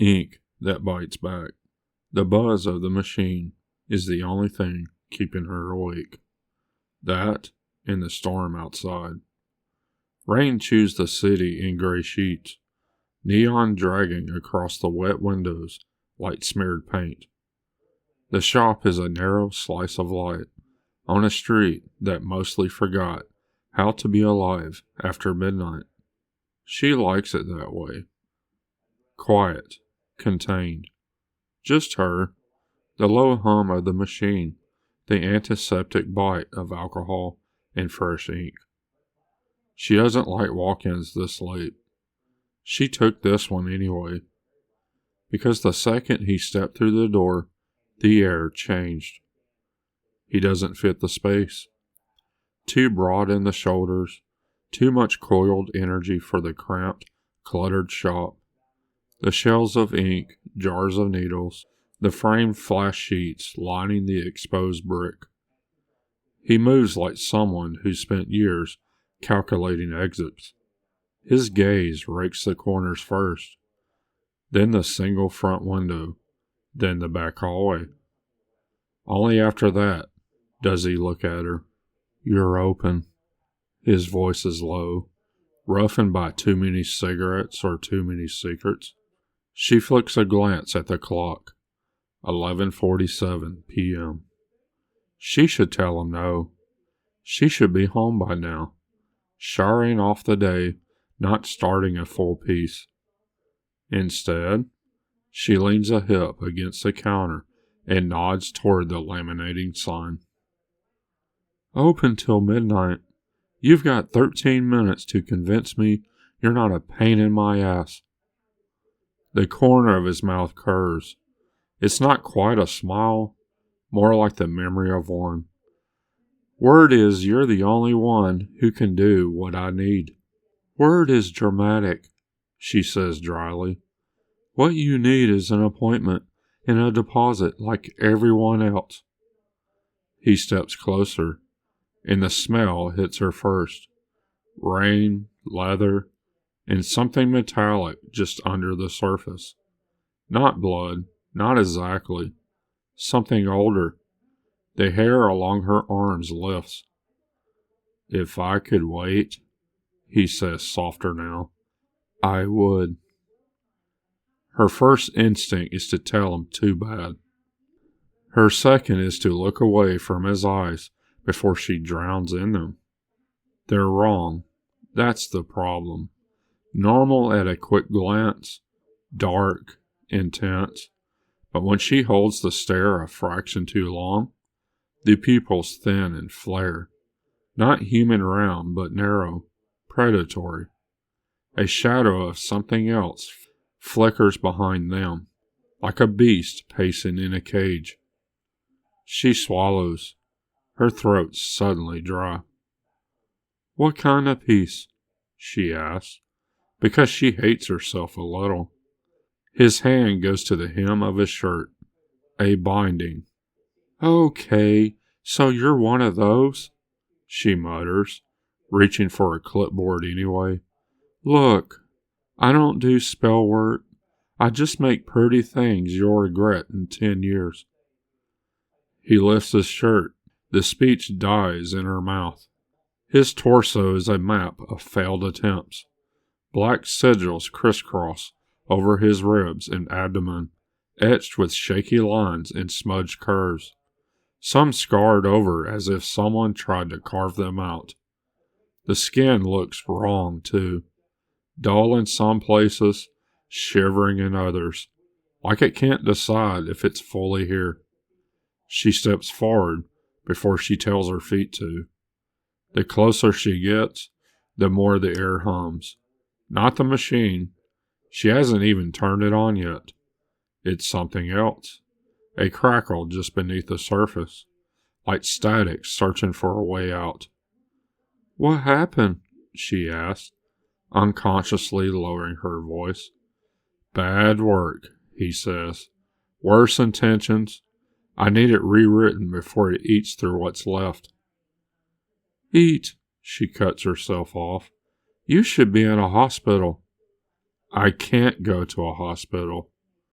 Ink that bites back. The buzz of the machine is the only thing keeping her awake. That and the storm outside. Rain chews the city in gray sheets, neon dragging across the wet windows like smeared paint. The shop is a narrow slice of light on a street that mostly forgot how to be alive after midnight. She likes it that way. Quiet, contained. Just her, the low hum of the machine, the antiseptic bite of alcohol and fresh ink. She doesn't like walk-ins this late. She took this one anyway, because the second he stepped through the door, the air changed. He doesn't fit the space. Too broad in the shoulders, too much coiled energy for the cramped, cluttered shop. The shells of ink, jars of needles, the framed flash sheets lining the exposed brick. He moves like someone who spent years calculating exits. His gaze rakes the corners first, then the single front window, then the back hallway. Only after that does he look at her. You're open. His voice is low, roughened by too many cigarettes or too many secrets. She flicks a glance at the clock. 11:47 p.m. She should tell him no. She should be home by now, showering off the day, not starting a full piece. Instead, she leans a hip against the counter and nods toward the laminating sign. Open till midnight. You've got 13 minutes to convince me you're not a pain in my ass. The corner of his mouth curves. It's not quite a smile, more like the memory of one. Word is you're the only one who can do what I need. Word is dramatic, she says dryly. What you need is an appointment and a deposit like everyone else. He steps closer, and the smell hits her first. Rain, leather, and something metallic just under the surface. Not blood, not exactly. Something older. The hair along her arms lifts. If I could wait, he says softer now, I would. Her first instinct is to tell him too bad. Her second is to look away from his eyes before she drowns in them. They're wrong. That's the problem. Normal at a quick glance, dark, intense, but when she holds the stare a fraction too long, the pupils thin and flare. Not human round, but narrow, predatory. A shadow of something else flickers behind them, like a beast pacing in a cage. She swallows, her throat suddenly dry. What kind of peace? She asks, because she hates herself a little. His hand goes to the hem of his shirt, a binding. Okay, so you're one of those? She mutters, reaching for a clipboard anyway. Look, I don't do spell work. I just make pretty things you'll regret in 10 years. He lifts his shirt. The speech dies in her mouth. His torso is a map of failed attempts. Black sigils crisscross over his ribs and abdomen, etched with shaky lines and smudged curves. Some scarred over as if someone tried to carve them out. The skin looks wrong, too. Dull in some places, shivering in others, like it can't decide if it's fully here. She steps forward before she tells her feet to. The closer she gets, the more the air hums. Not the machine. She hasn't even turned it on yet. It's something else. A crackle just beneath the surface, like static searching for a way out. What happened? She asked, unconsciously lowering her voice. Bad work, he says. Worse intentions. I need it rewritten before it eats through what's left. Eat, she cuts herself off. You should be in a hospital. I can't go to a hospital.